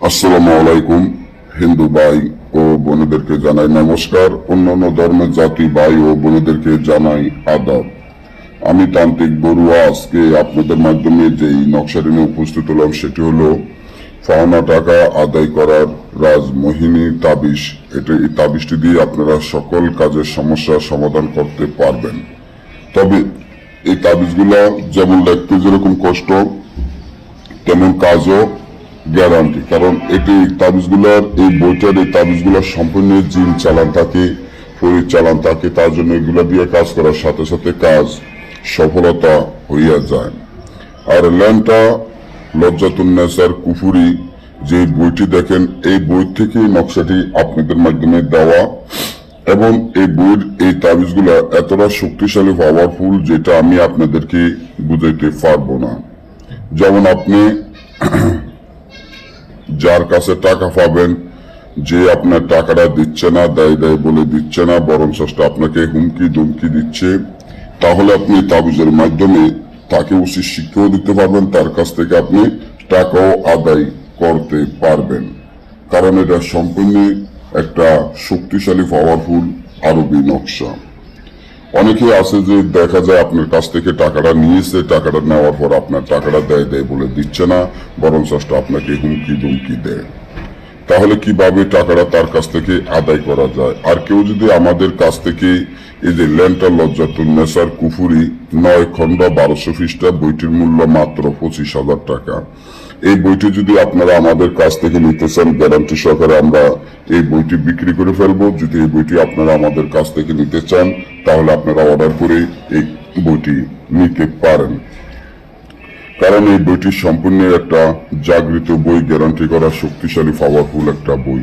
আসসালামু আলাইকুম। হিন্দু ভাই ও বোনেদেরকে জানাই নমস্কার। অন্যান্য ধর্মের জাতি ভাই ও বোনেদেরকে জানাই আদাব। আমি তান্ত্রিক বড়ুয়া। আজকে আপনাদের মাধ্যমে যেই নকশাটি নিয়ে উপস্থিত হলাম সেটি হলো পাওনা টাকা আদায় করার রাজমোহিনী তাবিজ। এই তাবিজটি দিয়ে আপনারা সকল কাজের সমস্যার সমাধান করতে পারবেন। তবে এই তাবিজগুলা যেমন দেখতে যেরকম কষ্ট তেমন কাজও গ্যারান্টি। কারণ এটি তাবিজগুলার এই তাবিজগুলার সম্পূর্ণ জিন চালান থাকে, পরিচালন থাকে। তার জন্য এগুলা দিয়ে কাজ করার সাথে সাথে কাজ সফলতা হইয়া যায়। আর ল্যান্টা লজ্জাতুন্নেসার কুফুরি যে বইটি দেখেন, এই বই থেকে নকশাটি আপনাদের মাধ্যমে দেওয়া, এবং এই বইয়ের এই তাবিজগুলা এতটা শক্তিশালী পাওয়ারফুল যেটা আমি আপনাদেরকে বুঝাইতে পারবো না। যেমন আপনি যার কাছে টাকা পাবেন, যে আপনার টাকাটা দিচ্ছে না, দেয় দেয় বলে দিচ্ছে না, বরং আপনাকে হুমকি ধুমকি দিচ্ছে, তাহলে আপনি তাবিজের মাধ্যমে তাকে উচিত শিক্ষাও দিতে পারবেন, তার কাছ থেকে আপনি টাকাও আদায় করতে পারবেন। কারণ এটা সম্পূর্ণ একটা শক্তিশালী পাওয়ারফুল আরবি নকশা। অনেকে আছে যে দেখা যায় আপনার কাছ থেকে টাকাটা নিয়েছে, টাকাটা নেওয়ার পর আপনার টাকাটা দেয় দেয় বলে দিচ্ছে না, বরং আপনাকে হুমকি ধুমকি দেয়। তাহলে কিভাবে টাকাটা তার কাছ থেকে আদায় করা যায়? আর কেউ যদি আমাদের কাছ থেকে এই যে ল্যান্টা লজ্জাতুন্নেসার কুফুরি 9 খণ্ড 1200 পৃষ্ঠা বইটির মূল্য মাত্র 25,000 টাকা। এই বইটি যদি আপনারা আমাদের কাছ থেকে নিতে চান, গ্যারান্টি সহকারে আমরা এই বইটি বিক্রি করে ফেলবো। যদি এই বইটি আপনারা আমাদের কাছ থেকে নিতে চান, তাহলে আপনারা অর্ডার করে এই বইটি নিতে পারেন। কারণ এই বইটি সম্পূর্ণ একটা জাগৃত বই, গ্যারান্টি করা শক্তিশালী পাওয়ারফুল একটা বই।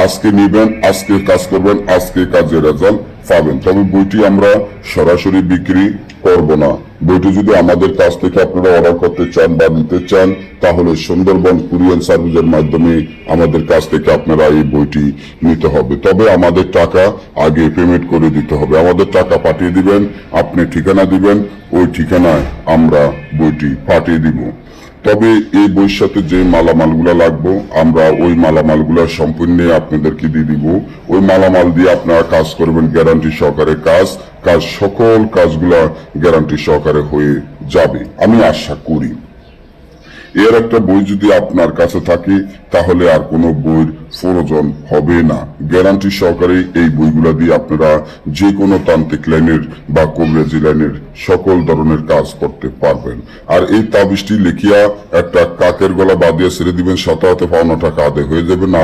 আজকে নিবেন, আজকে কাজ করবেন, আজকে কাজের রেজাল্ট পাবেন। তবে বইটি আমরা সরাসরি বিক্রি করব না। বইটি যদি আমাদের কাছ থেকে আপনারা অর্ডার করতে চান বা নিতে চান, তাহলে সুন্দরবন কুরিয়ার সার্ভিসের মাধ্যমে আমাদের কাছ থেকে আপনারা এই বইটি নিতে হবে। তবে আমাদের টাকা আগে পেমেন্ট করে দিতে হবে। আমাদের টাকা পাঠিয়ে দিবেন, আপনি ঠিকানা দিবেন, ওই ঠিকানায় আমরা বইটি পাঠিয়ে দিব। তবে এই বইয়ের সাথে যে মালামালগুলা লাগবে, আমরা ওই মালামালগুলা সম্পূর্ণ আপনাদেরকে দিয়ে দিব। ওই মালামাল দিয়ে আপনারা কাজ করবেন, গ্যারান্টি সহকারে কাজ সকল কাজগুলা গ্যারান্টি সহকারে হয়ে যাবে, আমি আশা করি। এর একটা বই যদি আপনার কাছে থাকে, তাহলে আর কোনো বইয়ের প্রয়োজন হবে না। গ্যারান্টি সহকারে এই বইগুলা দিয়ে আপনারা যে কোনো তান্ত্রিক লাইনের বা কবিরাজি লাইনের সকল ধরনের কাজ করতে পারবেন। আর এই তাবিজটি লিখিয়া একটা কাকের গলা বাঁধিয়ে ছেড়ে দিবেন, সাথে সাথে পাওনা টাকা আদায় হয়ে যাবে। না